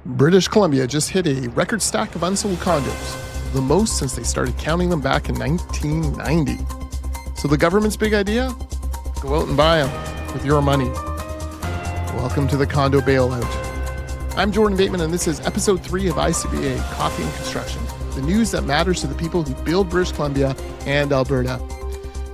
British Columbia just hit a record stack of unsold condos, the most since they started counting them back in 1990. So the government's big idea? Go out and buy them with your money. Welcome to the Condo Bailout. I'm Jordan Bateman, and this is episode 3 of ICBA Coffee Construction, the news that matters to the people who build British Columbia and Alberta.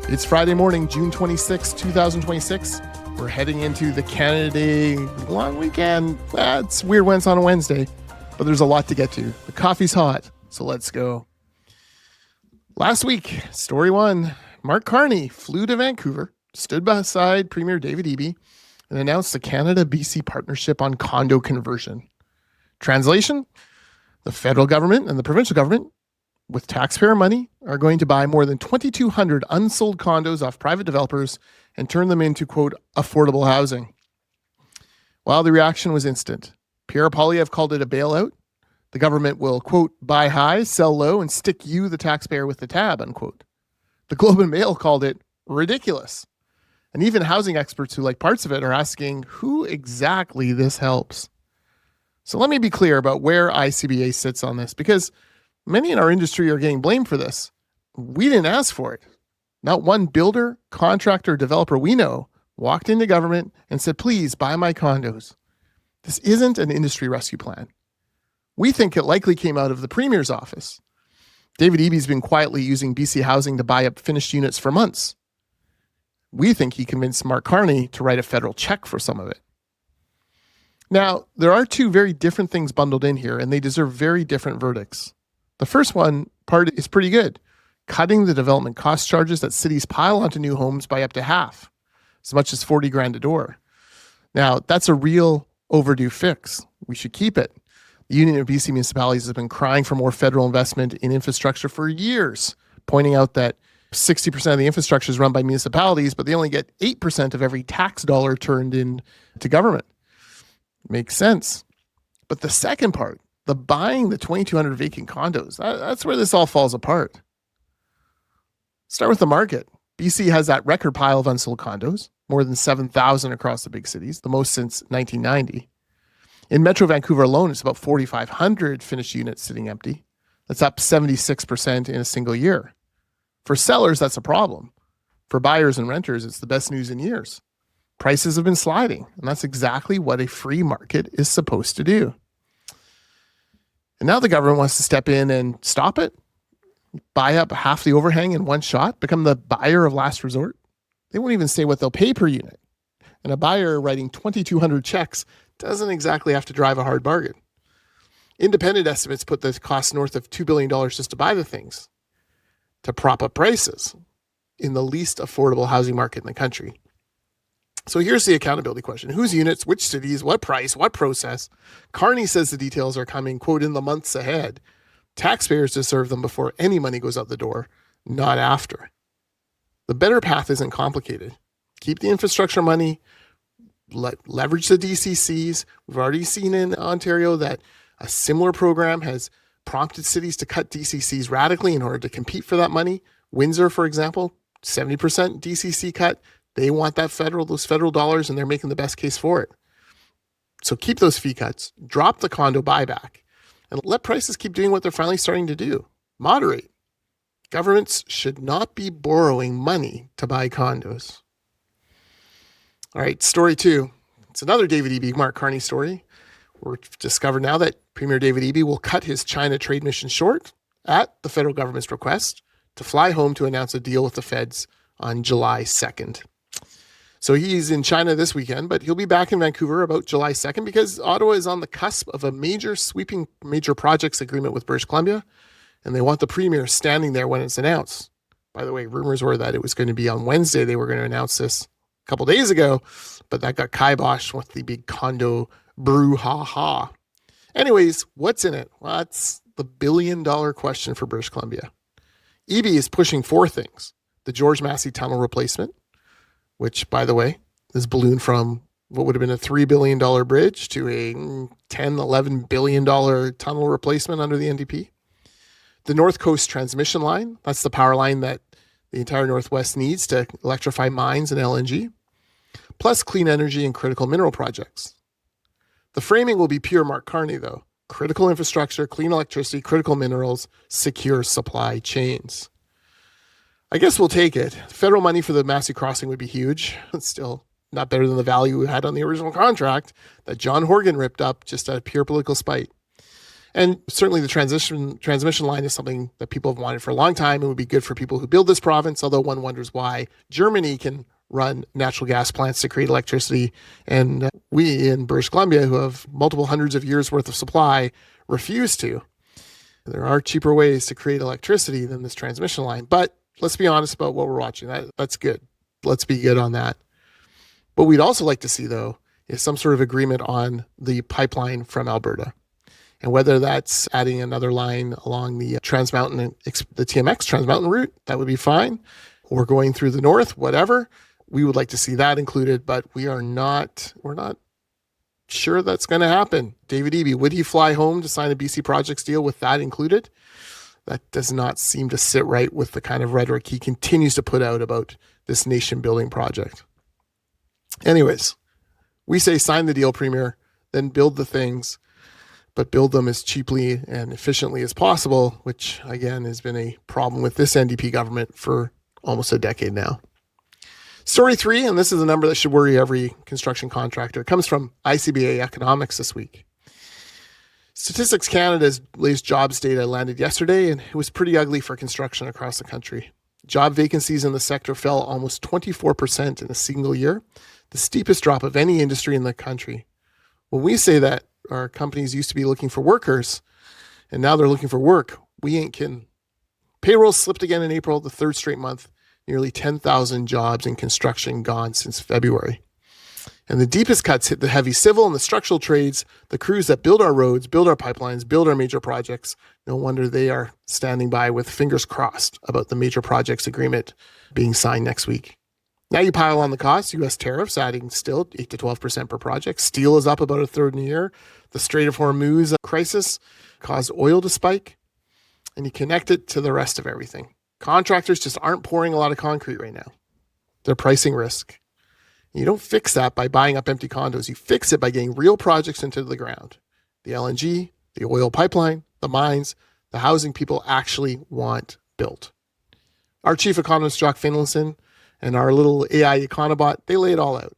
It's Friday morning, June 26, 2026. We're heading into the Canada Day long weekend. It's weird when it's on a Wednesday, but there's a lot to get to. The coffee's hot, so let's go. Last week, story 1, Mark Carney flew to Vancouver, stood beside Premier David Eby, and announced the Canada-BC partnership on condo conversion. Translation, the federal government and the provincial government, with taxpayer money, are going to buy more than 2,200 unsold condos off private developers and turn them into, quote, affordable housing. While the reaction was instant. Pierre Poilievre called it a bailout. The government will, quote, buy high, sell low, and stick you, the taxpayer, with the tab, unquote. The Globe and Mail called it ridiculous. And even housing experts who like parts of it are asking who exactly this helps. So let me be clear about where ICBA sits on this, because many in our industry are getting blamed for this. We didn't ask for it. Not one builder, contractor, developer we know walked into government and said, please buy my condos. This isn't an industry rescue plan. We think it likely came out of the Premier's office. David Eby's been quietly using BC Housing to buy up finished units for months. We think he convinced Mark Carney to write a federal check for some of it. Now, there are two very different things bundled in here, and they deserve very different verdicts. The first one part is pretty good. Cutting the development cost charges that cities pile onto new homes by up to half, as much as $40,000 a door. Now, that's a real overdue fix. We should keep it. The Union of BC Municipalities has been crying for more federal investment in infrastructure for years, pointing out that 60% of the infrastructure is run by municipalities, but they only get 8% of every tax dollar turned in to government. Makes sense. But the second part, the buying the 2,200 vacant condos, that's where this all falls apart. Start with the market. BC has that record pile of unsold condos, more than 7,000 across the big cities, the most since 1990. In Metro Vancouver alone, it's about 4,500 finished units sitting empty. That's up 76% in a single year. For sellers, that's a problem. For buyers and renters, it's the best news in years. Prices have been sliding, and that's exactly what a free market is supposed to do. And now the government wants to step in and stop it, buy up half the overhang in one shot, become the buyer of last resort. They won't even say what they'll pay per unit. And a buyer writing 2,200 checks doesn't exactly have to drive a hard bargain. Independent estimates put the cost north of $2 billion just to buy the things, to prop up prices in the least affordable housing market in the country. So here's the accountability question. Whose units, which cities, what price, what process? Carney says the details are coming, quote, in the months ahead. Taxpayers deserve them before any money goes out the door, not after. The better path isn't complicated. Keep the infrastructure money, leverage the DCCs. We've already seen in Ontario that a similar program has prompted cities to cut DCCs radically in order to compete for that money. Windsor, for example, 70% DCC cut. They want those federal dollars, and they're making the best case for it. So keep those fee cuts, drop the condo buyback, and let prices keep doing what they're finally starting to do. Moderate. Governments should not be borrowing money to buy condos. All right, story 2. It's another David Eby, Mark Carney story. We're discovered now that Premier David Eby will cut his China trade mission short at the federal government's request to fly home to announce a deal with the feds on July 2nd. So he's in China this weekend, but he'll be back in Vancouver about July 2nd because Ottawa is on the cusp of a sweeping major projects agreement with British Columbia, and they want the Premier standing there when it's announced. By the way, rumors were that it was going to be on Wednesday. They were going to announce this a couple days ago, but that got kiboshed with the big condo brouhaha. Anyways, what's in it? Well, that's the billion-dollar question for British Columbia. Eby is pushing 4 things. The George Massey Tunnel replacement, which, by the way, has ballooned from what would have been a $3 billion bridge to a $10-11 billion tunnel replacement under the NDP. The North Coast Transmission Line, that's the power line that the entire Northwest needs to electrify mines and LNG, plus clean energy and critical mineral projects. The framing will be pure Mark Carney, though. Critical infrastructure, clean electricity, critical minerals, secure supply chains. I guess we'll take it. Federal money for the Massey Crossing would be huge. It's still not better than the value we had on the original contract that John Horgan ripped up just out of pure political spite. And certainly the transmission line is something that people have wanted for a long time and would be good for people who build this province, although one wonders why Germany can run natural gas plants to create electricity, and we in British Columbia, who have multiple hundreds of years worth of supply, refuse to. There are cheaper ways to create electricity than this transmission line, but let's be honest about what we're watching. That's good. Let's be good on that. What we'd also like to see, though, is some sort of agreement on the pipeline from Alberta. And whether that's adding another line along the the TMX Trans Mountain route, that would be fine. Or going through the north, whatever. We would like to see that included, but we're not sure that's going to happen. David Eby, would he fly home to sign a BC Projects deal with that included? That does not seem to sit right with the kind of rhetoric he continues to put out about this nation-building project. Anyways, we say sign the deal, Premier, then build the things, but build them as cheaply and efficiently as possible, which, again, has been a problem with this NDP government for almost a decade now. Story 3, and this is a number that should worry every construction contractor. It comes from ICBA Economics this week. Statistics Canada's latest jobs data landed yesterday, and it was pretty ugly for construction across the country. Job vacancies in the sector fell almost 24% in a single year, the steepest drop of any industry in the country. When we say that our companies used to be looking for workers, and now they're looking for work, we ain't kidding. Payrolls slipped again in April, the third straight month. Nearly 10,000 jobs in construction gone since February. And the deepest cuts hit the heavy civil and the structural trades, the crews that build our roads, build our pipelines, build our major projects. No wonder they are standing by with fingers crossed about the major projects agreement being signed next week. Now you pile on the costs, U.S. tariffs adding still 8 to 12% per project. Steel is up about a third in a year. The Strait of Hormuz crisis caused oil to spike. And you connect it to the rest of everything. Contractors just aren't pouring a lot of concrete right now. They're pricing risk. You don't fix that by buying up empty condos. You fix it by getting real projects into the ground. The LNG, the oil pipeline, the mines, the housing people actually want built. Our chief economist, Jock Finlayson, and our little AI Econobot, they lay it all out.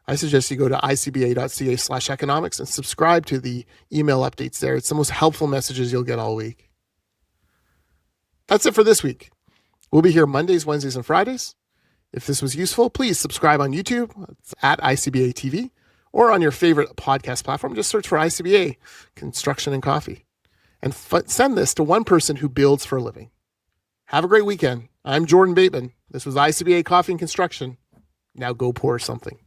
I suggest you go to icba.ca/economics and subscribe to the email updates there. It's the most helpful messages you'll get all week. That's it for this week. We'll be here Mondays, Wednesdays, and Fridays. If this was useful, please subscribe on YouTube. It's at ICBA TV, or on your favorite podcast platform. Just search for ICBA, Construction and Coffee. And send this to one person who builds for a living. Have a great weekend. I'm Jordan Bateman. This was ICBA Coffee and Construction. Now go pour something.